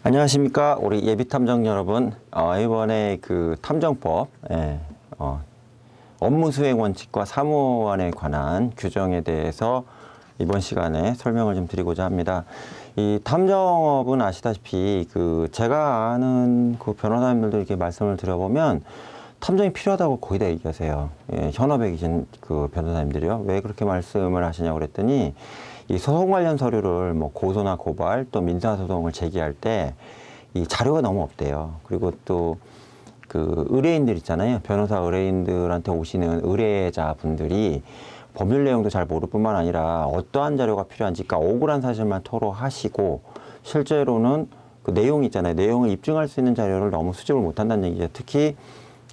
안녕하십니까 우리 예비탐정 여러분. 이번에 그 탐정법 업무 수행 원칙과 사무원에 관한 규정에 대해서 이번 시간에 설명을 좀 드리고자 합니다. 이 탐정업은 아시다시피 그 제가 아는 그 변호사님들도 이렇게 말씀을 드려보면 탐정이 필요하다고 거의 다 얘기하세요. 현업에 계신 그 변호사님들이요. 왜 그렇게 말씀을 하시냐고 그랬더니 이 소송 관련 서류를 뭐 고소나 고발 또 민사소송을 제기할 때 이 자료가 너무 없대요. 그리고 또 그 의뢰인들 있잖아요. 변호사 의뢰인들한테 오시는 의뢰자 분들이 법률 내용도 잘 모를 뿐만 아니라 어떠한 자료가 필요한지, 그러니까 억울한 사실만 토로하시고 실제로는 그 내용 있잖아요. 내용을 입증할 수 있는 자료를 너무 수집을 못한다는 얘기죠. 특히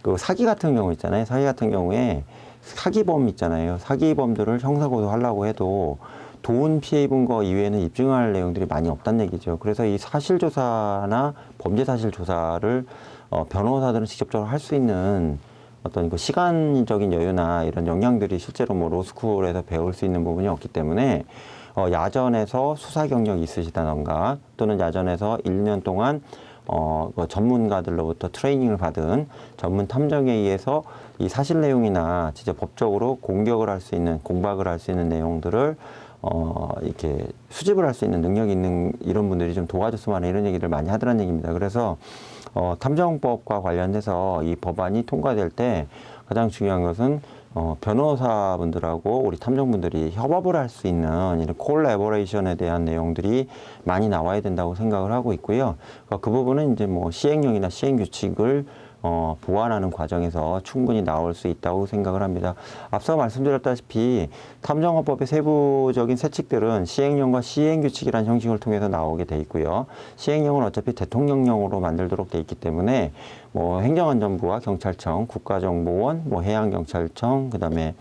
그 사기 같은 경우 있잖아요. 사기 같은 경우에 사기범 있잖아요. 사기범들을 형사고소하려고 해도 돈 피해 입은 거 이외에는 입증할 내용들이 많이 없다는 얘기죠. 그래서 이 사실조사나 범죄사실조사를 변호사들은 직접적으로 할 수 있는 어떤 그 시간적인 여유나 이런 역량들이 실제로 뭐 로스쿨에서 배울 수 있는 부분이 없기 때문에 야전에서 수사 경력이 있으시다던가 또는 야전에서 1년 동안 그 전문가들로부터 트레이닝을 받은 전문 탐정에 의해서 이 사실 내용이나 진짜 법적으로 공격을 할 수 있는, 공박을 할 수 있는 내용들을 이렇게 수집을 할 수 있는 능력이 있는 이런 분들이 좀 도와줬으면 하는 이런 얘기를 많이 하더란 얘기입니다. 그래서 탐정법과 관련해서 이 법안이 통과될 때 가장 중요한 것은 변호사분들하고 우리 탐정분들이 협업을 할 수 있는 이런 콜라보레이션에 대한 내용들이 많이 나와야 된다고 생각을 하고 있고요. 그 부분은 이제 뭐 시행령이나 시행규칙을 보완하는 과정에서 충분히 나올 수 있다고 생각을 합니다. 앞서 말씀드렸다시피 탐정업법의 세부적인 세칙들은 시행령과 시행규칙이라는 형식을 통해서 나오게 돼 있고요. 시행령은 어차피 대통령령으로 만들도록 돼 있기 때문에 뭐 행정안전부와 경찰청, 국가정보원, 뭐 해양경찰청, 그다음에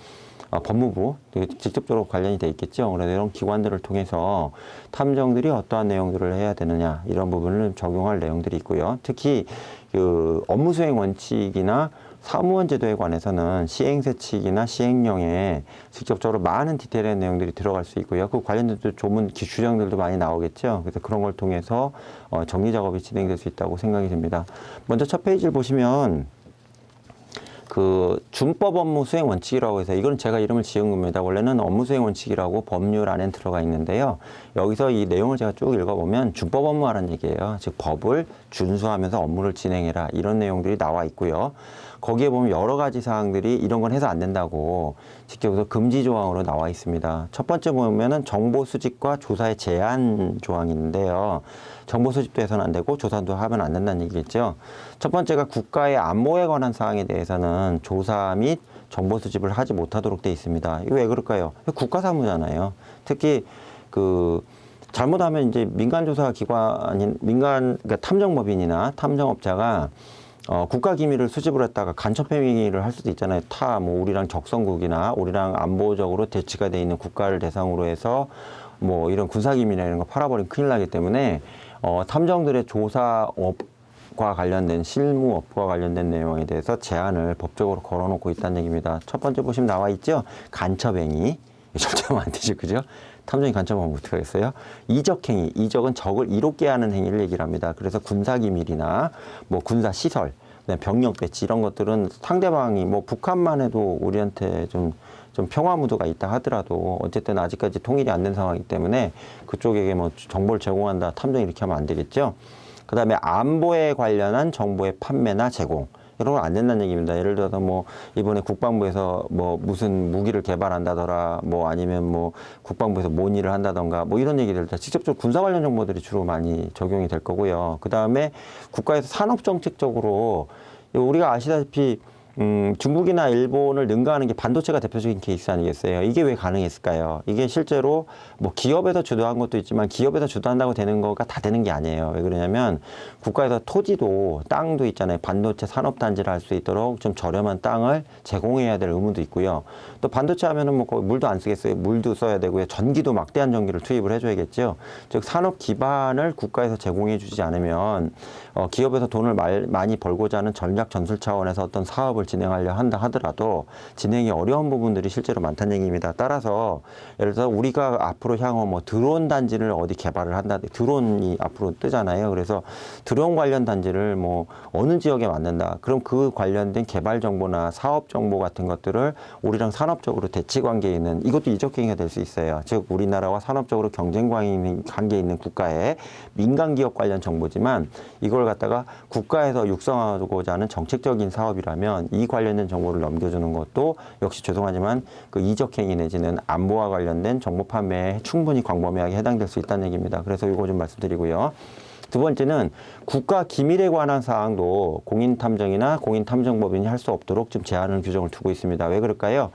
법무부 직접적으로 관련이 돼 있겠죠. 그래서 이런 기관들을 통해서 탐정들이 어떠한 내용들을 해야 되느냐 이런 부분을 적용할 내용들이 있고요. 특히 그 업무 수행 원칙이나 사무원 제도에 관해서는 시행세칙이나 시행령에 직접적으로 많은 디테일한 내용들이 들어갈 수 있고요. 그 관련된 조문 규정들도 많이 나오겠죠. 그래서 그런 걸 통해서 정리 작업이 진행될 수 있다고 생각이 듭니다. 먼저 첫 페이지를 보시면 그 준법 업무 수행 원칙이라고 해서 이건 제가 이름을 지은 겁니다. 원래는 업무 수행 원칙이라고 법률 안에 들어가 있는데요. 여기서 이 내용을 제가 쭉 읽어보면 준법 업무라는 얘기예요. 즉 법을 준수하면서 업무를 진행해라 이런 내용들이 나와 있고요. 거기에 보면 여러 가지 사항들이 이런 건 해서 안 된다고 직접해서 금지 조항으로 나와 있습니다. 첫 번째 보면은 정보 수집과 조사의 제한 조항이 있는데요. 정보 수집도 해서는 안 되고 조사도 하면 안 된다는 얘기겠죠. 첫 번째가 국가의 안보에 관한 사항에 대해서는 조사 및 정보 수집을 하지 못하도록 돼 있습니다. 이거 왜 그럴까요? 국가 사무잖아요. 특히 그 잘못하면 이제 민간조사 기관인 그러니까 탐정법인이나 탐정업자가 국가 기밀을 수집을 했다가 간첩 행위를 할 수도 있잖아요. 뭐 우리랑 적성국이나 우리랑 안보적으로 대치가 돼 있는 국가를 대상으로 해서 뭐 이런 군사 기밀이나 이런 거 팔아버리면 큰일 나기 때문에 탐정들의 조사업과 관련된 실무업과 관련된 내용에 대해서 제한을 법적으로 걸어놓고 있다는 얘기입니다. 첫 번째 보시면 나와 있죠. 간첩행위. 절대하면 안 되죠. 그죠? 탐정이 간첩하면 어떻게 하겠어요? 이적행위. 이적은 적을 이롭게 하는 행위를 얘기를 합니다. 그래서 군사기밀이나 뭐 군사시설, 병력 배치 이런 것들은 상대방이 뭐 북한만 해도 우리한테 좀 평화 무드가 있다 하더라도 어쨌든 아직까지 통일이 안 된 상황이기 때문에 그쪽에게 뭐 정보를 제공한다. 탐정이 이렇게 하면 안 되겠죠. 그 다음에 안보에 관련한 정보의 판매나 제공. 이런 건 안 된다는 얘기입니다. 예를 들어서 뭐 이번에 국방부에서 뭐 무슨 무기를 개발한다더라 뭐 아니면 뭐 국방부에서 모의를 한다던가 뭐 이런 얘기들 다 직접적으로 군사 관련 정보들이 주로 많이 적용이 될 거고요. 그 다음에 국가에서 산업정책적으로 우리가 아시다시피 중국이나 일본을 능가하는 게 반도체가 대표적인 케이스 아니겠어요? 이게 왜 가능했을까요? 이게 실제로 뭐 기업에서 주도한 것도 있지만 기업에서 주도한다고 되는 거가 다 되는 게 아니에요. 왜 그러냐면 국가에서 토지도 땅도 있잖아요. 반도체 산업단지를 할 수 있도록 좀 저렴한 땅을 제공해야 될 의무도 있고요. 또 반도체 하면은 뭐 거의 물도 안 쓰겠어요. 물도 써야 되고요. 전기도 막대한 전기를 투입을 해줘야겠죠. 즉 산업 기반을 국가에서 제공해 주지 않으면 기업에서 돈을 많이 벌고자 하는 전략 전술 차원에서 어떤 사업을 진행하려 한다 하더라도 진행이 어려운 부분들이 실제로 많다는 얘기입니다. 따라서 예를 들어서 우리가 앞으로 향후 뭐 드론 단지를 어디 개발을 한다, 드론이 앞으로 뜨잖아요. 그래서 드론 관련 단지를 뭐 어느 지역에 만든다. 그럼 그 관련된 개발 정보나 사업 정보 같은 것들을 우리랑 산업적으로 대치 관계에 있는, 이것도 이적행위가 될 수 있어요. 즉 우리나라와 산업적으로 경쟁 관계에 있는 국가의 민간 기업 관련 정보지만 이걸 갖다가 국가에서 육성하고자 하는 정책적인 사업이라면 이 관련된 정보를 넘겨주는 것도 역시 죄송하지만 그 이적행위 내지는 안보와 관련된 정보 판매에 충분히 광범위하게 해당될 수 있다는 얘기입니다. 그래서 이거 좀 말씀드리고요. 두 번째는 국가 기밀에 관한 사항도 공인탐정이나 공인탐정법인이 할 수 없도록 좀 제한을 규정을 두고 있습니다. 왜 그럴까요?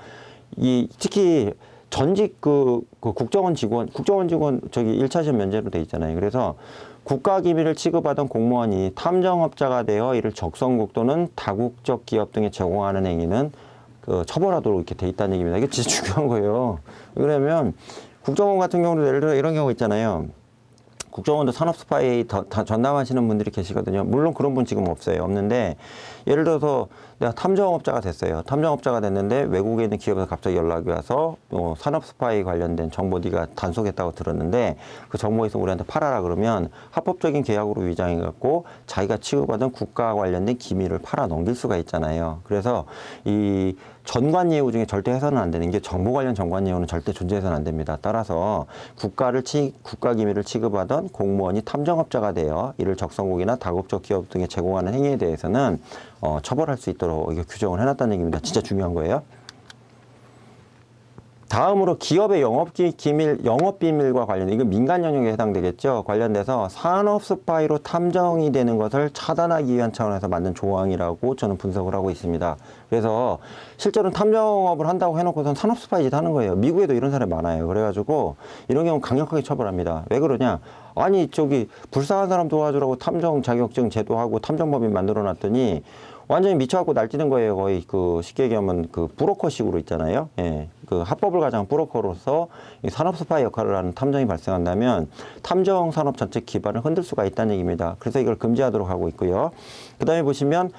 특히 전직 국정원 직원 저기 1차 시험 면제로 돼 있잖아요. 그래서 국가기밀을 취급하던 공무원이 탐정업자가 되어 이를 적성국 또는 다국적 기업 등에 제공하는 행위는 처벌하도록 이렇게 돼 있다는 얘기입니다. 이게 진짜 중요한 거예요. 왜냐면 국정원 같은 경우도 예를 들어 이런 경우 있잖아요. 국정원도 산업 스파이 다 전담하시는 분들이 계시거든요. 물론 그런 분 지금 없어요. 없는데 예를 들어서 내가 탐정업자가 됐어요. 탐정업자가 됐는데 외국에 있는 기업에서 갑자기 연락이 와서 산업 스파이 관련된 정보 네가 단속했다고 들었는데 그 정보에서 우리한테 팔아라 그러면 합법적인 계약으로 위장해갖고 자기가 취급하던 국가 관련된 기밀을 팔아 넘길 수가 있잖아요. 그래서 이 전관 예우 중에 절대 해서는 안 되는 게 정보 관련 전관 예우는 절대 존재해서는 안 됩니다. 따라서 국가 기밀을 취급하던 공무원이 탐정업자가 되어 이를 적성국이나 다국적 기업 등에 제공하는 행위에 대해서는 처벌할 수 있도록 이게 규정을 해놨다는 얘기입니다. 진짜 중요한 거예요. 다음으로 기업의 영업비밀과 관련된, 이건 민간 영역에 해당되겠죠. 관련돼서 산업 스파이로 탐정이 되는 것을 차단하기 위한 차원에서 만든 조항이라고 저는 분석을 하고 있습니다. 그래서 실제로는 탐정업을 한다고 해놓고선 산업 스파이 짓 하는 거예요. 미국에도 이런 사람이 많아요. 그래가지고 이런 경우 강력하게 처벌합니다. 왜 그러냐? 아니 저기 불쌍한 사람 도와주라고 탐정 자격증 제도하고 탐정법인 만들어 놨더니 완전히 미쳐갖고 날뛰는 거예요. 거의 쉽게 얘기하면 브로커식으로 있잖아요. 예. 합법을 가장 브로커로서 산업 스파이 역할을 하는 탐정이 발생한다면 탐정 산업 전체 기반을 흔들 수가 있다는 얘기입니다. 그래서 이걸 금지하도록 하고 있고요. 그 다음에 보시면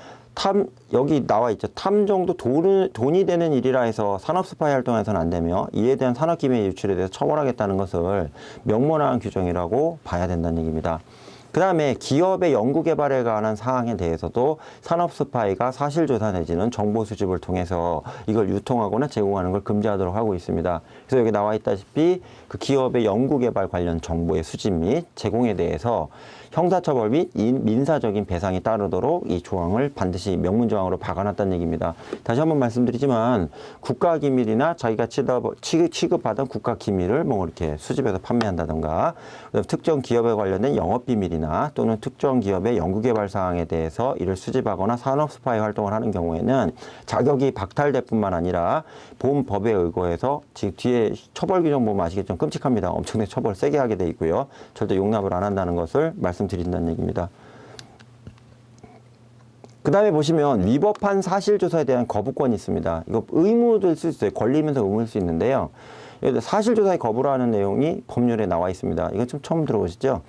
여기 나와 있죠. 탐정도 돈이 되는 일이라 해서 산업 스파이 활동해서는 안 되며 이에 대한 산업기밀 유출에 대해서 처벌하겠다는 것을 명문화한 규정이라고 봐야 된다는 얘기입니다. 그 다음에 기업의 연구개발에 관한 사항에 대해서도 산업 스파이가 사실조사 내지는 정보 수집을 통해서 이걸 유통하거나 제공하는 걸 금지하도록 하고 있습니다. 그래서 여기 나와 있다시피 그 기업의 연구개발 관련 정보의 수집 및 제공에 대해서 형사처벌 및 민사적인 배상이 따르도록 이 조항을 반드시 명문조항으로 박아놨다는 얘기입니다. 다시 한번 말씀드리지만 국가기밀이나 자기가 취급하던 국가기밀을 뭐 이렇게 수집해서 판매한다던가 특정 기업에 관련된 영업비밀이나 또는 특정 기업의 연구개발 사항에 대해서 이를 수집하거나 산업 스파이 활동을 하는 경우에는 자격이 박탈될 뿐만 아니라 본 법에 의거해서 지금 뒤에 처벌 규정 보면 아시겠지만 끔찍합니다. 엄청나게 처벌 세게 하게 돼 있고요. 절대 용납을 안 한다는 것을 말씀드린다는 얘기입니다. 그 다음에 보시면 위법한 사실조사에 대한 거부권이 있습니다. 이거 의무도 쓸 수 있어요. 권리면서 의무일 수 있는데요. 사실조사에 거부를 하는 내용이 법률에 나와 있습니다. 이거 좀 처음 들어보시죠?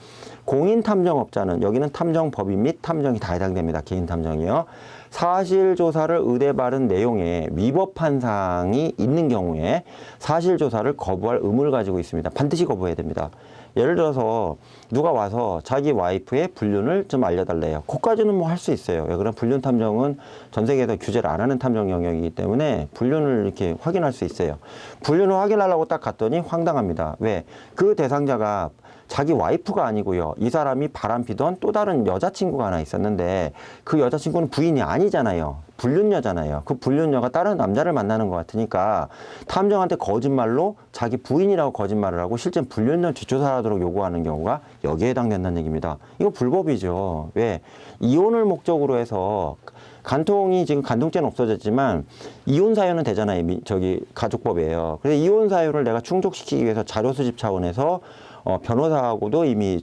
공인탐정업자는 여기는 탐정법인 및 탐정이 다 해당됩니다. 개인탐정이요. 사실조사를 의뢰받은 내용에 위법한 사항이 있는 경우에 사실조사를 거부할 의무를 가지고 있습니다. 반드시 거부해야 됩니다. 예를 들어서 누가 와서 자기 와이프의 불륜을 좀 알려달래요. 그것까지는 뭐 할 수 있어요. 왜 그러면 불륜 탐정은 전 세계에서 규제를 안 하는 탐정 영역이기 때문에 불륜을 이렇게 확인할 수 있어요. 불륜을 확인하려고 딱 갔더니 황당합니다. 왜? 그 대상자가 자기 와이프가 아니고요. 이 사람이 바람피던 또 다른 여자친구가 하나 있었는데 그 여자친구는 부인이 아니잖아요. 불륜녀잖아요. 그 불륜녀가 다른 남자를 만나는 것 같으니까 탐정한테 거짓말로 자기 부인이라고 거짓말을 하고 실제는 불륜녀 뒷조사하도록 요구하는 경우가 여기에 해당된다는 얘기입니다. 이거 불법이죠. 왜? 이혼을 목적으로 해서 간통이 지금 간통죄는 없어졌지만 이혼 사유는 되잖아요. 가족법이에요. 그래서 이혼 사유를 내가 충족시키기 위해서 자료 수집 차원에서 변호사하고도 이미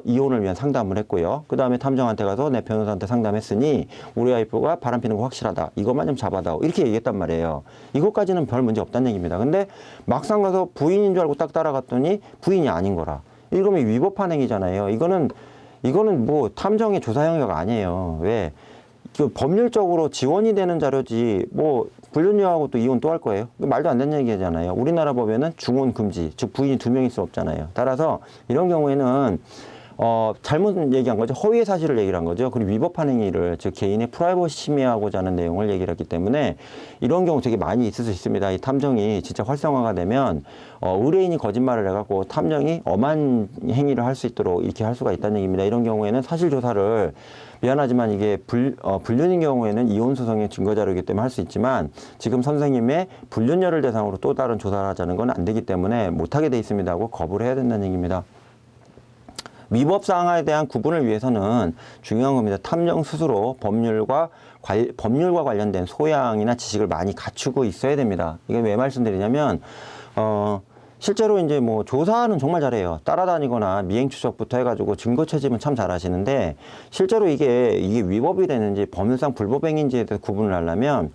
이혼을 위한 상담을 했고요. 그 다음에 탐정한테 가서 내 변호사한테 상담했으니 우리 와이프가 바람피는 거 확실하다. 이것만 좀 잡아다오. 이렇게 얘기했단 말이에요. 이것까지는 별 문제 없다는 얘기입니다. 근데 막상 가서 부인인 줄 알고 딱 따라갔더니 부인이 아닌 거라. 이러면 위법한 행위잖아요. 이거는 뭐 탐정의 조사 영역 아니에요. 왜? 법률적으로 지원이 되는 자료지 뭐 불륜녀하고 또 이혼 또 할 거예요. 말도 안 되는 얘기잖아요. 우리나라 법에는 중혼 금지, 즉 부인이 2명일 수 없잖아요. 따라서 이런 경우에는 잘못 얘기한 거죠. 허위의 사실을 얘기를 한 거죠. 그리고 위법한 행위를, 즉 개인의 프라이버시 침해하고자 하는 내용을 얘기를 했기 때문에 이런 경우 되게 많이 있을 수 있습니다. 이 탐정이 진짜 활성화가 되면 의뢰인이 거짓말을 해갖고 탐정이 엄한 행위를 할 수 있도록 이렇게 할 수가 있다는 얘기입니다. 이런 경우에는 사실 조사를 미안하지만 이게 불륜인 경우에는 이혼 소송의 증거 자료이기 때문에 할 수 있지만 지금 선생님의 불륜녀를 대상으로 또 다른 조사를 하자는 건 안 되기 때문에 못하게 돼 있습니다 하고 거부를 해야 된다는 얘기입니다. 위법 사항에 대한 구분을 위해서는 중요한 겁니다. 탐정 스스로 법률과 관련된 소양이나 지식을 많이 갖추고 있어야 됩니다. 이게 왜 말씀드리냐면 실제로 이제 뭐 조사는 정말 잘해요. 따라다니거나 미행 추적부터 해가지고 증거 채집은 참 잘하시는데 실제로 이게 위법이 되는지 법률상 불법행위인지에 대해서 구분을 하려면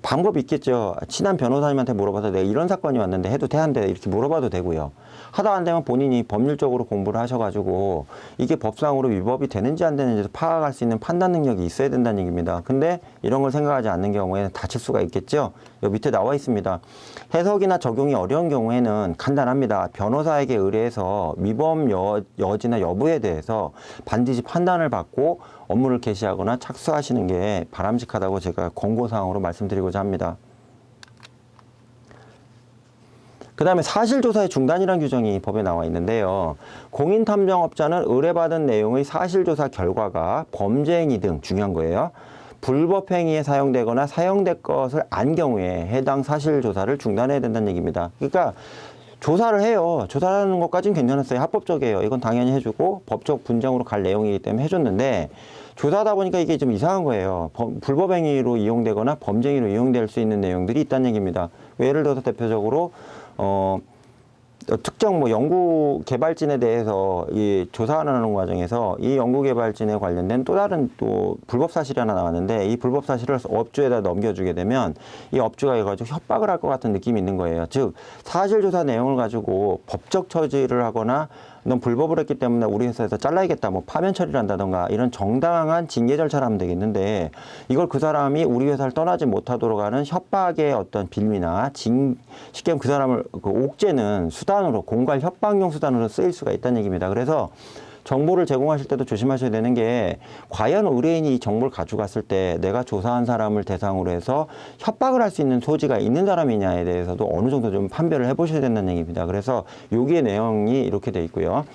방법이 있겠죠. 친한 변호사님한테 물어봐서 내가 이런 사건이 왔는데 해도 돼한데 이렇게 물어봐도 되고요. 하다 안 되면 본인이 법률적으로 공부를 하셔가지고 이게 법상으로 위법이 되는지 안 되는지 파악할 수 있는 판단 능력이 있어야 된다는 얘기입니다. 근데 이런 걸 생각하지 않는 경우에는 다칠 수가 있겠죠. 여기 밑에 나와 있습니다. 해석이나 적용이 어려운 경우에는 간단합니다. 변호사에게 의뢰해서 위법 여지나 여부에 대해서 반드시 판단을 받고 업무를 개시하거나 착수하시는 게 바람직하다고 제가 권고사항으로 말씀드리고자 합니다. 그 다음에 사실조사의 중단이라는 규정이 법에 나와 있는데요. 공인탐정업자는 의뢰받은 내용의 사실조사 결과가 범죄행위 등 중요한 거예요. 불법행위에 사용되거나 사용될 것을 안 경우에 해당 사실조사를 중단해야 된다는 얘기입니다. 그러니까 조사를 해요. 조사하는 것까지는 괜찮았어요. 합법적이에요. 이건 당연히 해주고 법적 분쟁으로 갈 내용이기 때문에 해줬는데 조사하다 보니까 이게 좀 이상한 거예요. 불법행위로 이용되거나 범죄행위로 이용될 수 있는 내용들이 있다는 얘기입니다. 예를 들어서 대표적으로 특정 뭐 연구 개발진에 대해서 이 조사하는 과정에서 이 연구 개발진에 관련된 또 다른 또 불법 사실이 하나 나왔는데 이 불법 사실을 업주에다 넘겨주게 되면 이 업주가 해가지고 협박을 할 것 같은 느낌이 있는 거예요. 즉 사실 조사 내용을 가지고 법적 처리를 하거나 넌 불법을 했기 때문에 우리 회사에서 잘라야겠다, 뭐 파면 처리를 한다던가 이런 정당한 징계 절차를 하면 되겠는데 이걸 그 사람이 우리 회사를 떠나지 못하도록 하는 협박의 어떤 빌미나 쉽게 하면 그 사람을 옥죄는 수단으로 공갈 협박용 수단으로 쓰일 수가 있다는 얘기입니다. 그래서 정보를 제공하실 때도 조심하셔야 되는 게 과연 의뢰인이 이 정보를 가져갔을 때 내가 조사한 사람을 대상으로 해서 협박을 할 수 있는 소지가 있는 사람이냐에 대해서도 어느 정도 좀 판별을 해보셔야 된다는 얘기입니다. 그래서 여기에 내용이 이렇게 돼 있고요.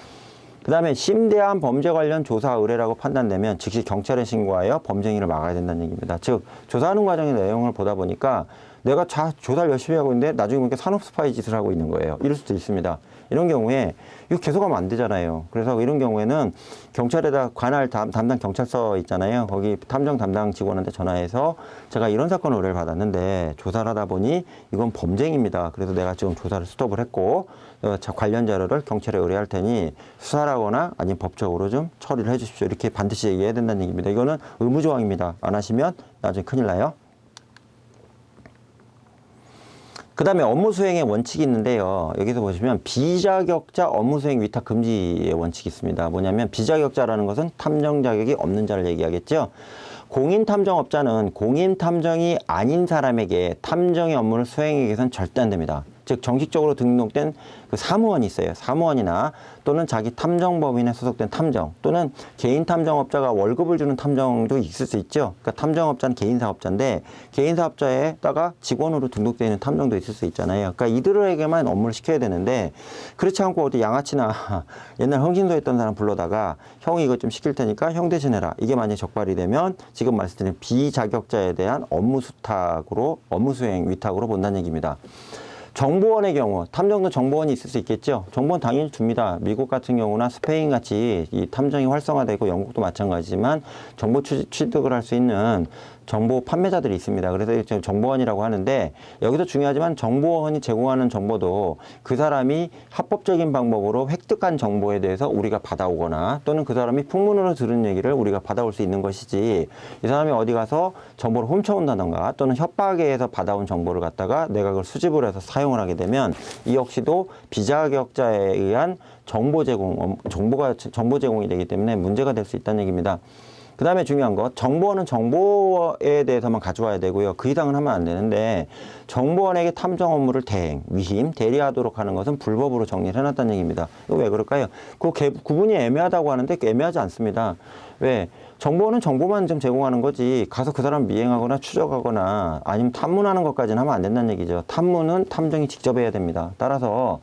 그 다음에 심대한 범죄 관련 조사 의뢰라고 판단되면 즉시 경찰에 신고하여 범죄행위를 막아야 된다는 얘기입니다. 즉 조사하는 과정의 내용을 보다 보니까 내가 조사를 열심히 하고 있는데 나중에 보니까 산업 스파이 짓을 하고 있는 거예요. 이럴 수도 있습니다. 이런 경우에 이거 계속하면 안 되잖아요. 그래서 이런 경우에는 경찰에다 관할 담당 경찰서 있잖아요. 거기 탐정 담당 직원한테 전화해서 제가 이런 사건 의뢰를 받았는데 조사를 하다 보니 이건 범죄입니다. 그래서 내가 지금 조사를 스톱을 했고 관련 자료를 경찰에 의뢰할 테니 수사를 하거나 아니면 법적으로 좀 처리를 해 주십시오. 이렇게 반드시 얘기해야 된다는 얘기입니다. 이거는 의무조항입니다. 안 하시면 나중에 큰일 나요. 그 다음에 업무 수행의 원칙이 있는데요. 여기서 보시면 비자격자 업무 수행 위탁 금지의 원칙이 있습니다. 뭐냐면 비자격자라는 것은 탐정 자격이 없는 자를 얘기하겠죠. 공인탐정업자는 공인탐정이 아닌 사람에게 탐정의 업무를 수행하기 위해서는 절대 안 됩니다. 즉 정식적으로 등록된 그 사무원이 있어요. 사무원이나 또는 자기 탐정법인에 소속된 탐정 또는 개인 탐정업자가 월급을 주는 탐정도 있을 수 있죠. 그러니까 탐정업자는 개인 사업자인데 개인 사업자에다가 직원으로 등록되어 있는 탐정도 있을 수 있잖아요. 그러니까 이들에게만 업무를 시켜야 되는데 그렇지 않고 어디 양아치나 옛날 흥신소 했던 사람 불러다가 형이 이것 좀 시킬 테니까 형 대신해라. 이게 만약에 적발이 되면 지금 말씀드린 비자격자에 대한 업무 수탁으로 업무 수행 위탁으로 본다는 얘기입니다. 정보원의 경우 탐정도 정보원이 있을 수 있겠죠. 정보원 당연히 줍니다. 미국 같은 경우나 스페인 같이 이 탐정이 활성화되고 영국도 마찬가지지만 정보 취득을 할 수 있는 정보 판매자들이 있습니다. 그래서 정보원이라고 하는데 여기서 중요하지만 정보원이 제공하는 정보도 그 사람이 합법적인 방법으로 획득한 정보에 대해서 우리가 받아오거나 또는 그 사람이 풍문으로 들은 얘기를 우리가 받아올 수 있는 것이지 이 사람이 어디 가서 정보를 훔쳐온다던가 또는 협박에 의해서 받아온 정보를 갖다가 내가 그걸 수집을 해서 사용을 하게 되면 이 역시도 비자격자에 의한 정보 제공이 되기 때문에 문제가 될 수 있다는 얘기입니다. 그 다음에 중요한 거, 정보원은 정보에 대해서만 가져와야 되고요. 그 이상은 하면 안 되는데, 정보원에게 탐정 업무를 대행, 위임, 대리하도록 하는 것은 불법으로 정리를 해놨다는 얘기입니다. 이거 왜 그럴까요? 구분이 애매하다고 하는데 애매하지 않습니다. 왜? 정보원은 정보만 좀 제공하는 거지, 가서 그 사람 미행하거나 추적하거나 아니면 탐문하는 것까지는 하면 안 된다는 얘기죠. 탐문은 탐정이 직접 해야 됩니다. 따라서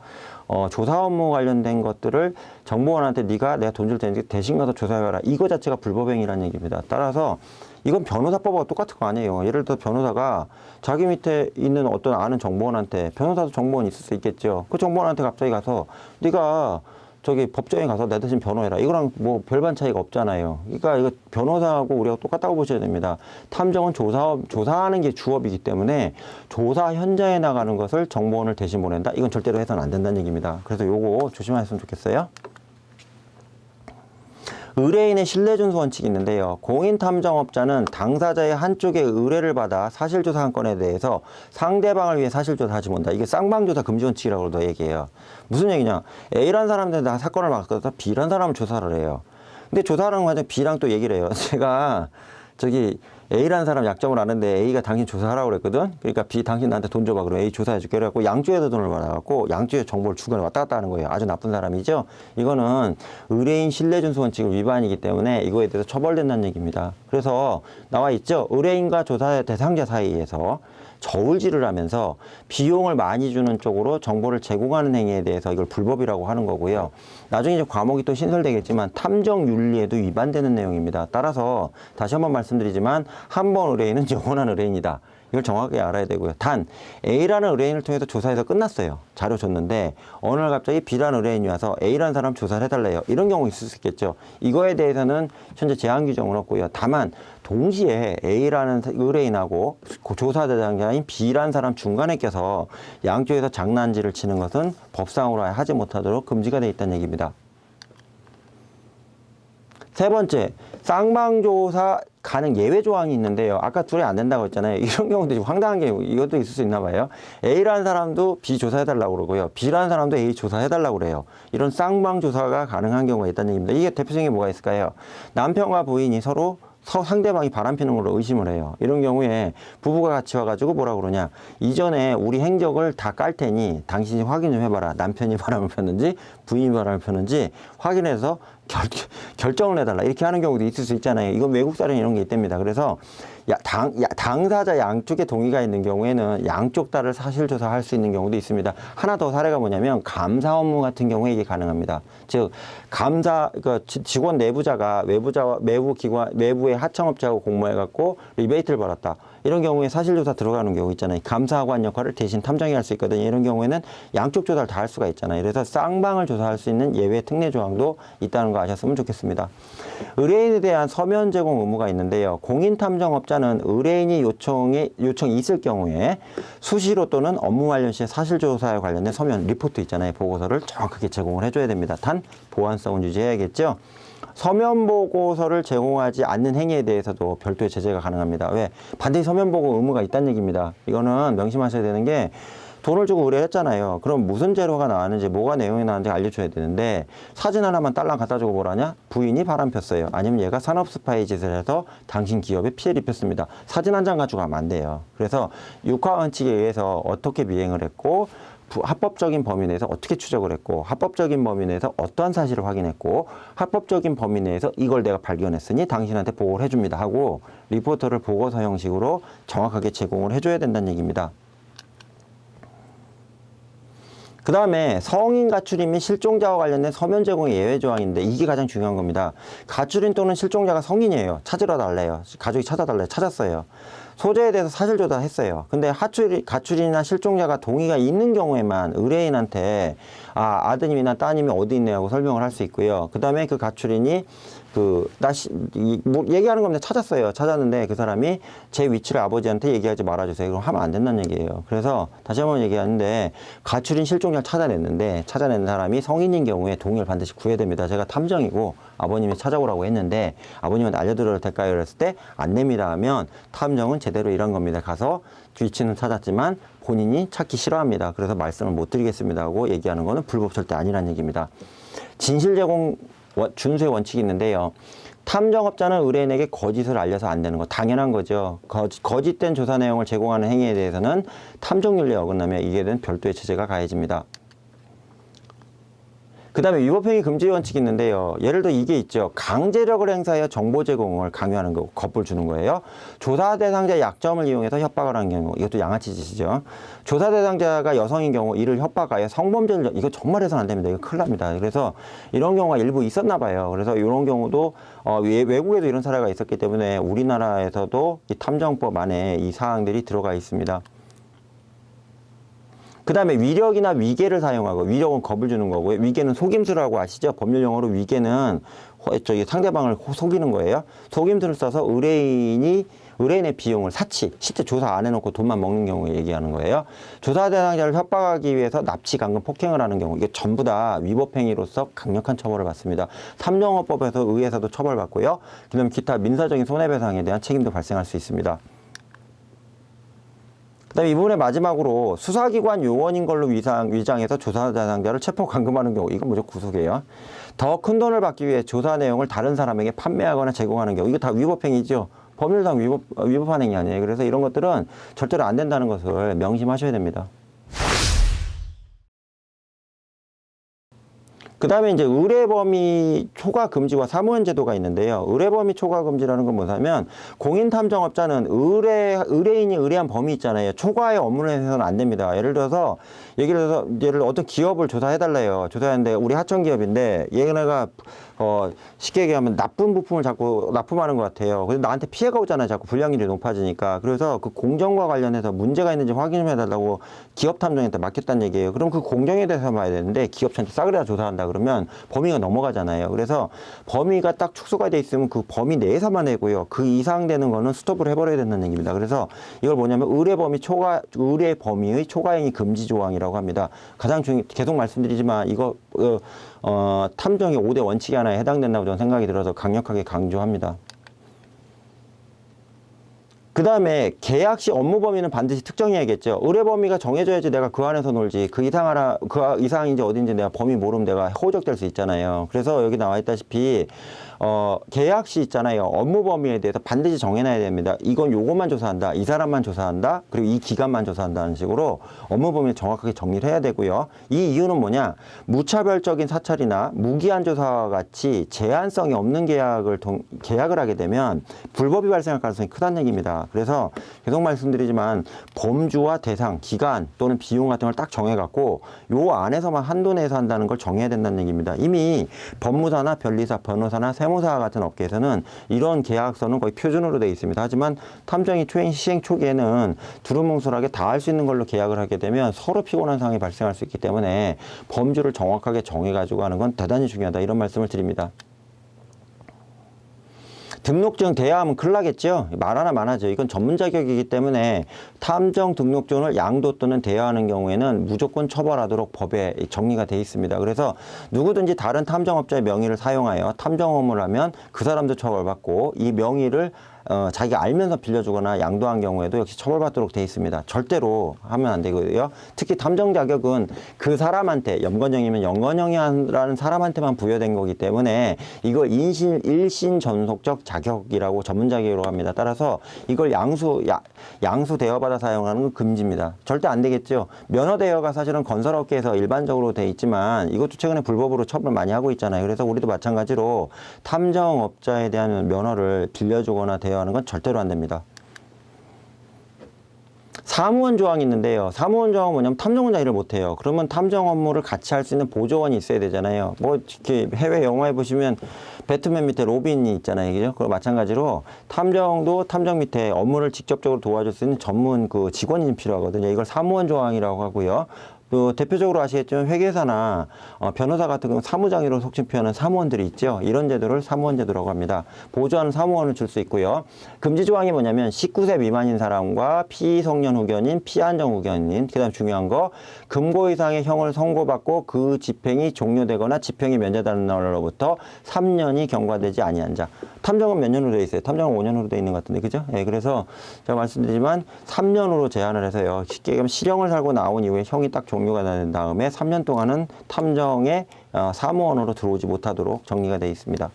조사 업무 관련된 것들을 정보원한테 네가 내가 돈 줄 테니까 대신 가서 조사해라, 이거 자체가 불법행위라는 얘기입니다. 따라서 이건 변호사법하고 똑같은 거 아니에요. 예를 들어 변호사가 자기 밑에 있는 어떤 아는 정보원한테, 변호사도 정보원이 있을 수 있겠죠. 그 정보원한테 갑자기 가서 네가 저기 법정에 가서 내 대신 변호해라, 이거랑 뭐 별반 차이가 없잖아요. 그러니까 이거 변호사하고 우리가 똑같다고 보셔야 됩니다. 탐정은 조사하는 게 주업이기 때문에 조사 현장에 나가는 것을 정보원을 대신 보낸다, 이건 절대로 해서는 안 된다는 얘기입니다. 그래서 요거 조심하셨으면 좋겠어요. 의뢰인의 신뢰준수 원칙이 있는데요. 공인탐정업자는 당사자의 한쪽의 의뢰를 받아 사실조사 한 건에 대해서 상대방을 위해 사실조사하지 못한다. 이게 쌍방조사 금지 원칙이라고도 얘기해요. 무슨 얘기냐? A라는 사람한테 나 사건을 맡겨서 B라는 사람을 조사를 해요. 근데 조사하는 과정 B랑 또 얘기를 해요. 제가 저기 A라는 사람 약점을 아는데 A가 당신 조사하라고 그랬거든. 그러니까 B 당신 나한테 돈 줘봐. 그럼 A 조사해줄게. 그래갖고 양쪽에서 돈을 받아갖고 양쪽에 정보를 중간에 왔다 갔다 하는 거예요. 아주 나쁜 사람이죠. 이거는 의뢰인 신뢰준수 원칙을 위반이기 때문에 이거에 대해서 처벌된다는 얘기입니다. 그래서 나와 있죠. 의뢰인과 조사 대상자 사이에서 저울질을 하면서 비용을 많이 주는 쪽으로 정보를 제공하는 행위에 대해서 이걸 불법이라고 하는 거고요. 나중에 이제 과목이 또 신설되겠지만 탐정 윤리에도 위반되는 내용입니다. 따라서 다시 한번 말씀드리지만 한 번 의뢰인은 영원한 의뢰인이다. 이걸 정확하게 알아야 되고요. 단 A라는 의뢰인을 통해서 조사해서 끝났어요. 자료 줬는데 어느 날 갑자기 B라는 의뢰인이 와서 A라는 사람 조사를 해달래요. 이런 경우 있을 수 있겠죠. 이거에 대해서는 현재 제한 규정은 없고요. 다만 동시에 A라는 의뢰인하고 조사 대상자인 B라는 사람 중간에 껴서 양쪽에서 장난질을 치는 것은 법상으로 하지 못하도록 금지가 되어 있다는 얘기입니다. 세 번째, 쌍방조사 가능 예외 조항이 있는데요. 아까 둘이 안 된다고 했잖아요. 이런 경우도 좀 황당한 게 이것도 있을 수 있나 봐요. A라는 사람도 B 조사해달라고 그러고요. B라는 사람도 A 조사해달라고 그래요. 이런 쌍방조사가 가능한 경우가 있다는 얘기입니다. 이게 대표적인 게 뭐가 있을까요? 남편과 부인이 서로 상대방이 바람피는 걸로 의심을 해요. 이런 경우에 부부가 같이 와가지고 뭐라 그러냐, 이전에 우리 행적을 다 깔 테니 당신이 확인 좀 해봐라. 남편이 바람을 폈는지 부인이 바람을 폈는지 확인해서 결정을 해달라, 이렇게 하는 경우도 있을 수 있잖아요. 이건 외국 사례는 이런 게 있답니다. 그래서 당사자 양쪽에 동의가 있는 경우에는 양쪽 다를 사실조사할 수 있는 경우도 있습니다. 하나 더 사례가 뭐냐면 감사 업무 같은 경우에 이게 가능합니다. 즉 직원 내부자가 외부의 하청업자하고 공모해갖고 리베이트를 받았다. 이런 경우에 사실조사 들어가는 경우 있잖아요. 감사관 역할을 대신 탐정이 할 수 있거든요. 이런 경우에는 양쪽 조사를 다 할 수가 있잖아요. 그래서 쌍방을 조사할 수 있는 예외 특례 조항도 있다는 거 아셨으면 좋겠습니다. 의뢰인에 대한 서면 제공 의무가 있는데요. 공인탐정업자는 의뢰인이 요청이 있을 경우에 수시로 또는 업무 관련 시에 사실조사에 관련된 서면 리포트 있잖아요. 보고서를 정확하게 제공을 해줘야 됩니다. 단 보안성은 유지해야겠죠. 서면 보고서를 제공하지 않는 행위에 대해서도 별도의 제재가 가능합니다. 왜? 반드시 서면 보고 의무가 있다는 얘기입니다. 이거는 명심하셔야 되는 게, 돈을 주고 의뢰했잖아요. 그럼 무슨 재료가 나왔는지, 뭐가 내용이 나왔는지 알려줘야 되는데, 사진 하나만 딸랑 갖다 주고 뭐라냐? 부인이 바람 폈어요. 아니면 얘가 산업 스파이 짓을 해서 당신 기업에 피해를 입혔습니다. 사진 한 장 가지고 가면 안 돼요. 그래서 육하 원칙에 의해서 어떻게 미행을 했고, 합법적인 범위 내에서 어떻게 추적을 했고, 합법적인 범위 내에서 어떠한 사실을 확인했고, 합법적인 범위 내에서 이걸 내가 발견했으니 당신한테 보고를 해줍니다 하고 리포터를 보고서 형식으로 정확하게 제공을 해줘야 된다는 얘기입니다. 그 다음에 성인 가출인 및 실종자와 관련된 서면 제공의 예외 조항인데, 이게 가장 중요한 겁니다. 가출인 또는 실종자가 성인이에요. 찾으러 달래요. 가족이 찾아달래요. 찾았어요. 소재에 대해서 사실조사 했어요. 근데 가출인이나 실종자가 동의가 있는 경우에만 의뢰인한테 아드님이나 따님이 어디 있네 하고 설명을 할 수 있고요. 그 다음에 그 가출인이 얘기하는 겁니다. 찾았어요. 찾았는데 그 사람이 제 위치를 아버지한테 얘기하지 말아주세요. 그럼 하면 안 된다는 얘기예요. 그래서 다시 한번 얘기하는데, 가출인 실종자를 찾아낸 사람이 성인인 경우에 동의를 반드시 구해야 됩니다. 제가 탐정이고 아버님이 찾아오라고 했는데 아버님한테 알려드려도 될까요? 그랬을 때 안 됩니다 하면 탐정은 제대로 이런 겁니다. 가서 위치는 찾았지만 본인이 찾기 싫어합니다. 그래서 말씀을 못 드리겠습니다 하고 얘기하는 거는 불법 절대 아니라는 얘기입니다. 진실 제공 준수의 원칙이 있는데요. 탐정업자는 의뢰인에게 거짓을 알려서 안 되는 거 당연한 거죠. 거짓된 조사 내용을 제공하는 행위에 대해서는 탐정윤리에 어긋나며 이에 대한 별도의 제재가 가해집니다. 그 다음에 위법행위 금지 원칙이 있는데요. 예를 들어 이게 있죠. 강제력을 행사하여 정보 제공을 강요하는 거, 겁을 주는 거예요. 조사 대상자의 약점을 이용해서 협박을 하는 경우, 이것도 양아치 짓이죠. 조사 대상자가 여성인 경우 이를 협박하여 성범죄를, 이거 정말 해서는 안 됩니다. 이거 큰일 납니다. 그래서 이런 경우가 일부 있었나 봐요. 그래서 이런 경우도 외국에도 이런 사례가 있었기 때문에 우리나라에서도 이 탐정법 안에 이 사항들이 들어가 있습니다. 그 다음에 위력이나 위계를 사용하고, 위력은 겁을 주는 거고요. 위계는 속임수라고 아시죠? 법률 용어로 위계는 상대방을 속이는 거예요. 속임수를 써서 의뢰인의 비용을 사치, 실제 조사 안 해놓고 돈만 먹는 경우에 얘기하는 거예요. 조사 대상자를 협박하기 위해서 납치, 감금, 폭행을 하는 경우, 이게 전부 다 위법행위로서 강력한 처벌을 받습니다. 탐정업법에서 의해서도 처벌받고요. 그 다음에 기타 민사적인 손해배상에 대한 책임도 발생할 수 있습니다. 그 다음에 이번에 마지막으로 수사기관 요원인 걸로 위장해서 조사 대상자를 체포 감금하는 경우, 이건 무조건 구속이에요. 더 큰 돈을 받기 위해 조사 내용을 다른 사람에게 판매하거나 제공하는 경우, 이거 다 위법행위죠. 법률상 위법한 행위 아니에요. 그래서 이런 것들은 절대로 안 된다는 것을 명심하셔야 됩니다. 그 다음에 이제 의뢰 범위 초과 금지와 사무원 제도가 있는데요. 의뢰 범위 초과 금지라는 건 뭐냐면, 공인 탐정업자는 의뢰인이 의뢰한 범위 있잖아요. 초과의 업무를 해서는 안 됩니다. 예를 들어서 어떤 기업을 조사해달래요. 조사하는데 우리 하청 기업인데 얘네가 쉽게 얘기하면 나쁜 부품을 자꾸 납품하는 것 같아요. 근데 나한테 피해가 오잖아요. 자꾸 불량률이 높아지니까. 그래서 그 공정과 관련해서 문제가 있는지 확인 좀 해달라고 기업 탐정한테 맡겼다는 얘기예요. 그럼 그 공정에 대해서 봐야 되는데 기업체한테 싸그리다 조사한다 그러면 범위가 넘어가잖아요. 그래서 범위가 딱 축소가 돼 있으면 그 범위 내에서만 해고요. 그 이상 되는 거는 스톱을 해버려야 된다는 얘기입니다. 그래서 이걸 뭐냐면 의뢰 범위의 초과행위 금지 조항이라고 합니다. 가장 계속 말씀드리지만 이거 탐정의 5대 원칙이 하나에 해당된다고 저는 생각이 들어서 강력하게 강조합니다. 그 다음에 계약 시 업무 범위는 반드시 특정해야겠죠. 의뢰 범위가 정해져야지 내가 그 안에서 놀지. 그 이상인지 어딘지 내가 범위 모르면 내가 호적될 수 있잖아요. 그래서 여기 나와 있다시피 계약 시 있잖아요. 업무 범위에 대해서 반드시 정해놔야 됩니다. 이건 요것만 조사한다. 이 사람만 조사한다. 그리고 이 기간만 조사한다는 식으로 업무 범위를 정확하게 정리를 해야 되고요. 이 이유는 뭐냐? 무차별적인 사찰이나 무기한 조사와 같이 제한성이 없는 계약을 하게 되면 불법이 발생할 가능성이 크다는 얘기입니다. 그래서 계속 말씀드리지만 범주와 대상, 기간 또는 비용 같은 걸 딱 정해갖고 요 안에서만 한도 내에서 한다는 걸 정해야 된다는 얘기입니다. 이미 법무사나 변리사, 변호사나 세무사 같은 업계에서는 이런 계약서는 거의 표준으로 되어 있습니다. 하지만 탐정이 시행 초기에는 두루뭉술하게 다 할 수 있는 걸로 계약을 하게 되면 서로 피곤한 상황이 발생할 수 있기 때문에 범주를 정확하게 정해가지고 하는 건 대단히 중요하다. 이런 말씀을 드립니다. 등록증 대여하면 큰일 나겠죠. 말 하나 많아져. 이건 전문 자격이기 때문에 탐정 등록증을 양도 또는 대여하는 경우에는 무조건 처벌하도록 법에 정리가 돼 있습니다. 그래서 누구든지 다른 탐정업자의 명의를 사용하여 탐정 업무를 하면 그 사람도 처벌받고, 이 명의를 자기가 알면서 빌려주거나 양도한 경우에도 역시 처벌받도록 돼 있습니다. 절대로 하면 안 되고요. 특히 탐정 자격은 그 사람한테, 염건영이면 염건영이라는 사람한테만 부여된 거기 때문에 이걸 일신 전속적 자격이라고 전문 자격으로 합니다. 따라서 이걸 양수 대여받아 사용하는 건 금지입니다. 절대 안 되겠죠. 면허 대여가 사실은 건설업계에서 일반적으로 돼 있지만 이것도 최근에 불법으로 처벌 많이 하고 있잖아요. 그래서 우리도 마찬가지로 탐정업자에 대한 면허를 빌려주거나 대여하는 건 절대로 안 됩니다. 사무원 조항이 있는데요. 사무원 조항은 뭐냐면 탐정원자 일을 못해요. 그러면 탐정 업무를 같이 할 수 있는 보조원이 있어야 되잖아요. 뭐 이렇게 해외 영화에 보시면 배트맨 밑에 로빈이 있잖아요. 그죠? 그거 마찬가지로 탐정도 탐정 밑에 업무를 직접적으로 도와줄 수 있는 전문 그 직원이 필요하거든요. 이걸 사무원 조항이라고 하고요. 또 대표적으로 아시겠지만 회계사나 변호사 같은 경우 사무장이로 속칭 표현하는 사무원들이 있죠. 이런 제도를 사무원 제도라고 합니다. 보조하는 사무원을 줄 수 있고요. 금지 조항이 뭐냐면 19세 미만인 사람과 피성년 후견인, 피안정 후견인, 그다음 중요한 거 금고 이상의 형을 선고받고 그 집행이 종료되거나 집행이 면제되는 날로부터 3년이 경과되지 아니한 자. 탐정은 몇 년으로 되어 있어요? 탐정은 5년으로 되어 있는 것 같은데, 그죠? 예, 그래서 제가 말씀드리지만 3년으로 제한을 해서요. 쉽게 얘기하면 실형을 살고 나온 이후에 형이 딱 종료가 된 다음에 3년 동안은 탐정의 사무원으로 들어오지 못하도록 정리가 되어 있습니다.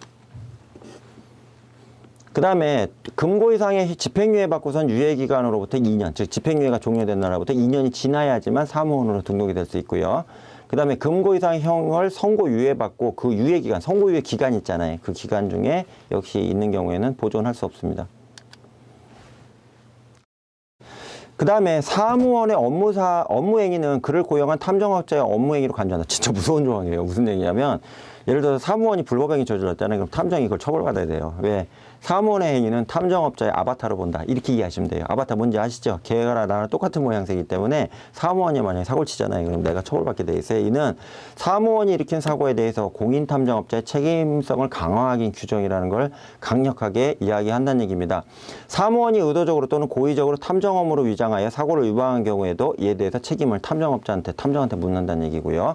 그 다음에 금고 이상의 집행유예 받고선 유예기간으로부터 2년, 즉 집행유예가 종료된 날로부터 2년이 지나야지만 사무원으로 등록이 될 수 있고요. 그 다음에 금고 이상의 형을 선고 유예받고 그 유예기간, 선고 유예 기간 있잖아요. 그 기간 중에 역시 있는 경우에는 보존할 수 없습니다. 그 다음에 사무원의 업무행위는 그를 고용한 탐정업자의 업무행위로 간주한다. 진짜 무서운 조항이에요. 무슨 얘기냐면 예를 들어서 사무원이 불법행위 저질렀잖아요. 그럼 탐정이 그걸 처벌받아야 돼요. 왜? 사무원의 행위는 탐정업자의 아바타로 본다. 이렇게 이해하시면 돼요. 아바타 뭔지 아시죠? 걔가 나랑 똑같은 모양새이기 때문에 사무원이 만약에 사고를 치잖아요. 그럼 내가 처벌받게 돼 있어요. 이는 사무원이 일으킨 사고에 대해서 공인탐정업자의 책임성을 강화하기 규정이라는 걸 강력하게 이야기한다는 얘기입니다. 사무원이 의도적으로 또는 고의적으로 탐정 업무로 위장하여 사고를 유발한 경우에도 이에 대해서 책임을 탐정한테 묻는다는 얘기고요.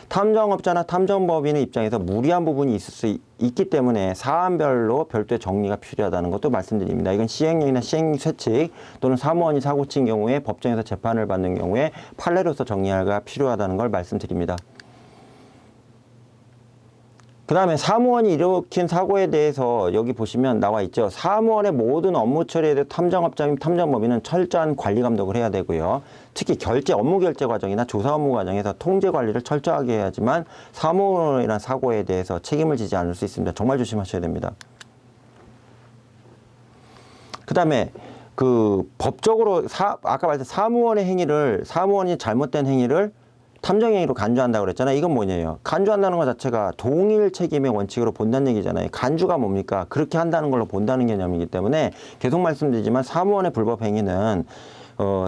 탐정업자나 탐정법인의 입장에서 무리한 부분이 있을 수 있기 때문에 사안별로 별도의 정리가 필요하다는 것도 말씀드립니다. 이건 시행령이나 시행쇠칙 또는 사무원이 사고친 경우에 법정에서 재판을 받는 경우에 판례로서 정리가 필요하다는 걸 말씀드립니다. 그 다음에 사무원이 일으킨 사고에 대해서 여기 보시면 나와 있죠. 사무원의 모든 업무 처리에 대해 탐정업자 및 탐정법인은 철저한 관리 감독을 해야 되고요. 특히 업무 결제 과정이나 조사 업무 과정에서 통제 관리를 철저하게 해야지만 사무원이란 사고에 대해서 책임을 지지 않을 수 있습니다. 정말 조심하셔야 됩니다. 그 다음에 법적으로 아까 말했던 사무원이 잘못된 행위를 탐정행위로 간주한다고 그랬잖아요. 이건 뭐냐요? 간주한다는 것 자체가 동일 책임의 원칙으로 본다는 얘기잖아요. 간주가 뭡니까? 그렇게 한다는 걸로 본다는 개념이기 때문에 계속 말씀드리지만 사무원의 불법행위는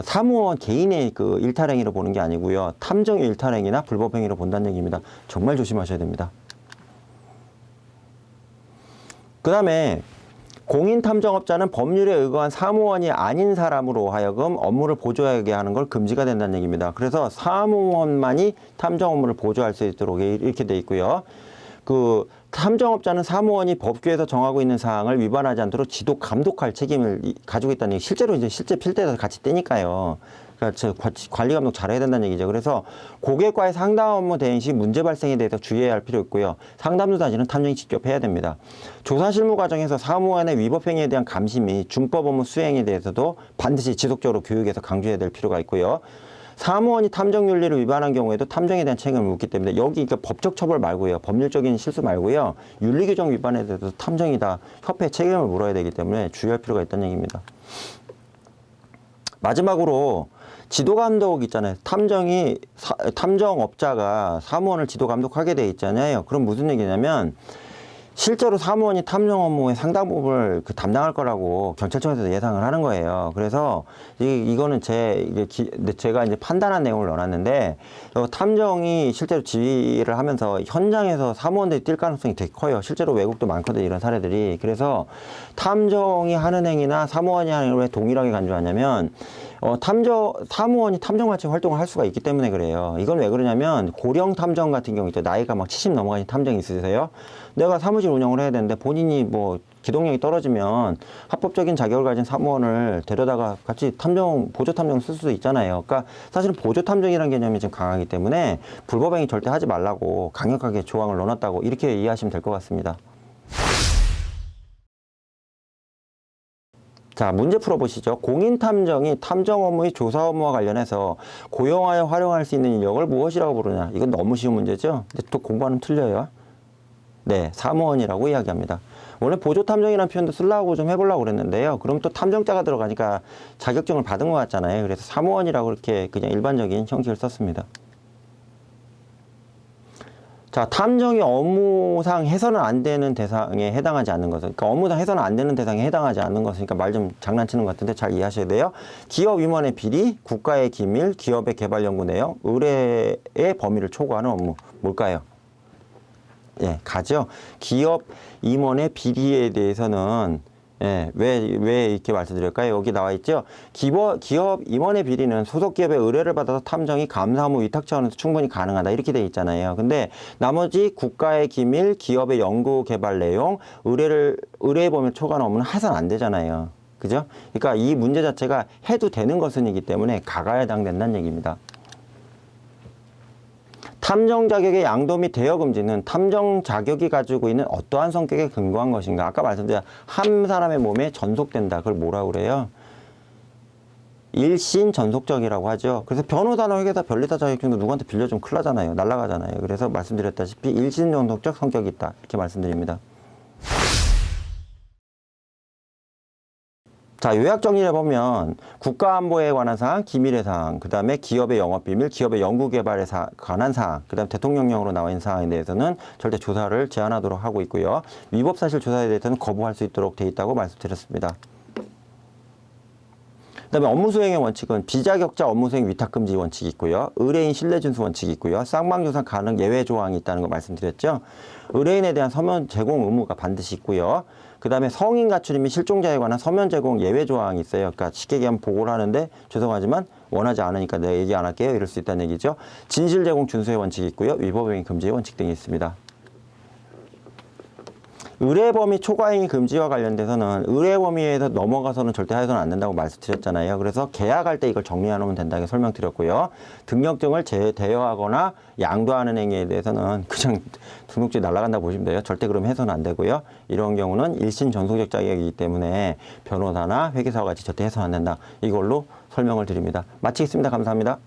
사무원 개인의 그 일탈행위로 보는 게 아니고요. 탐정의 일탈행위나 불법행위로 본다는 얘기입니다. 정말 조심하셔야 됩니다. 그 다음에 공인탐정업자는 법률에 의거한 사무원이 아닌 사람으로 하여금 업무를 보조하게 하는 걸 금지가 된다는 얘기입니다. 그래서 사무원만이 탐정 업무를 보조할 수 있도록 이렇게 돼 있고요. 탐정업자는 사무원이 법규에서 정하고 있는 사항을 위반하지 않도록 지도 감독할 책임을 가지고 있다는 얘기. 실제 필대에서 같이 떼니까요. 그러니까 관리 감독 잘해야 된다는 얘기죠. 그래서 고객과의 상담 업무 대행 시 문제 발생에 대해서 주의해야 할 필요 있고요. 상담도 사실은 탐정이 직접 해야 됩니다. 조사 실무 과정에서 사무원의 위법 행위에 대한 감시 및 준법 업무 수행에 대해서도 반드시 지속적으로 교육에서 강조해야 될 필요가 있고요. 사무원이 탐정 윤리를 위반한 경우에도 탐정에 대한 책임을 묻기 때문에 여기 그러니까 법적 처벌 말고요. 법률적인 실수 말고요. 윤리 규정 위반에 대해서 탐정이 다 협회에 책임을 물어야 되기 때문에 주의할 필요가 있다는 얘기입니다. 마지막으로 지도 감독 있잖아요. 탐정업자가 사무원을 지도 감독하게 돼 있잖아요. 그럼 무슨 얘기냐면 실제로 사무원이 탐정 업무의 상당 부분을 담당할 거라고 경찰청에서 예상을 하는 거예요. 그래서 이거는 제가 이제 판단한 내용을 넣어놨는데 탐정이 실제로 지휘를 하면서 현장에서 사무원들이 뛸 가능성이 되게 커요. 실제로 외국도 많거든요. 이런 사례들이. 그래서 탐정이 하는 행위나 사무원이 하는 행위를 왜 동일하게 간주하냐면 사무원이 탐정같이 활동을 할 수가 있기 때문에 그래요. 이건 왜 그러냐면 고령 탐정 같은 경우 있죠. 나이가 막 70 넘어가신 탐정이 있으세요. 내가 사무실 운영을 해야 되는데 본인이 뭐 기동력이 떨어지면 합법적인 자격을 가진 사무원을 데려다가 같이 보조 탐정 쓸 수도 있잖아요. 그러니까 사실은 보조 탐정이라는 개념이 좀 강하기 때문에 불법행위 절대 하지 말라고 강력하게 조항을 넣어놨다고 이렇게 이해하시면 될 것 같습니다. 자, 문제 풀어보시죠. 공인탐정이 탐정 업무의 조사 업무와 관련해서 고용하여 활용할 수 있는 인력을 무엇이라고 부르냐. 이건 너무 쉬운 문제죠. 근데 또 공부하면 틀려요. 네, 사무원이라고 이야기합니다. 원래 보조탐정이라는 표현도 쓰려고 좀 해보려고 그랬는데요. 그럼 또 탐정자가 들어가니까 자격증을 받은 것 같잖아요. 그래서 사무원이라고 이렇게 그냥 일반적인 형식을 썼습니다. 자, 탐정이 업무상 해서는 안 되는 대상에 해당하지 않는 것은, 그러니까 업무상 해서는 안 되는 대상에 해당하지 않는 것은, 그러니까 말 좀 장난치는 것 같은데 잘 이해하셔야 돼요. 기업 임원의 비리, 국가의 기밀, 기업의 개발 연구 내용, 의뢰의 범위를 초과하는 업무. 뭘까요? 예, 가죠. 기업 임원의 비리에 대해서는 왜 이렇게 말씀드릴까요? 여기 나와 있죠. 기업 임원의 비리는 소속 기업의 의뢰를 받아서 탐정이 감사 업무 위탁 차원에서 충분히 가능하다. 이렇게 돼 있잖아요. 근데 나머지 국가의 기밀, 기업의 연구 개발 내용, 의뢰의 범위를 초과하는 업무는 해서는 안 되잖아요. 그죠? 그러니까 이 문제 자체가 해도 되는 것은이기 때문에 가가 해당된다는 얘기입니다. 탐정 자격의 양도 및 대여 금지는 탐정 자격이 가지고 있는 어떠한 성격에 근거한 것인가. 아까 말씀드린 한 사람의 몸에 전속된다. 그걸 뭐라고 그래요? 일신 전속적이라고 하죠. 그래서 변호사나 회계사, 변리사 자격증도 누구한테 빌려주면 큰일 나잖아요. 날아가잖아요. 그래서 말씀드렸다시피 일신 전속적 성격이 있다. 이렇게 말씀드립니다. 자, 요약 정리를 해보면 국가안보에 관한 사항, 기밀의 사항, 그 다음에 기업의 영업비밀, 기업의 연구개발에 관한 사항, 그 다음에 대통령령으로 나와 있는 사항에 대해서는 절대 조사를 제한하도록 하고 있고요. 위법사실 조사에 대해서는 거부할 수 있도록 돼 있다고 말씀드렸습니다. 그 다음에 업무 수행의 원칙은 비자격자 업무 수행 위탁금지 원칙이 있고요. 의뢰인 신뢰준수 원칙이 있고요. 쌍방조사 가능 예외 조항이 있다는 거 말씀드렸죠. 의뢰인에 대한 서면 제공 의무가 반드시 있고요. 그 다음에 성인 가출이 및 실종자에 관한 서면 제공 예외 조항이 있어요. 그러니까 쉽게 얘기하면 보고를 하는데 죄송하지만 원하지 않으니까 내가 얘기 안 할게요. 이럴 수 있다는 얘기죠. 진실 제공 준수의 원칙이 있고요. 위법행위 금지의 원칙 등이 있습니다. 의뢰 범위 초과행위 금지와 관련돼서는 의뢰 범위에서 넘어가서는 절대 해서는 안 된다고 말씀드렸잖아요. 그래서 계약할 때 이걸 정리해 놓으면 된다고 설명드렸고요. 등록증을 대여하거나 양도하는 행위에 대해서는 그냥 등록증이 날아간다고 보시면 돼요. 절대 그럼 해서는 안 되고요. 이런 경우는 일신 전속적 자격이기 때문에 변호사나 회계사와 같이 절대 해서는 안 된다. 이걸로 설명을 드립니다. 마치겠습니다. 감사합니다.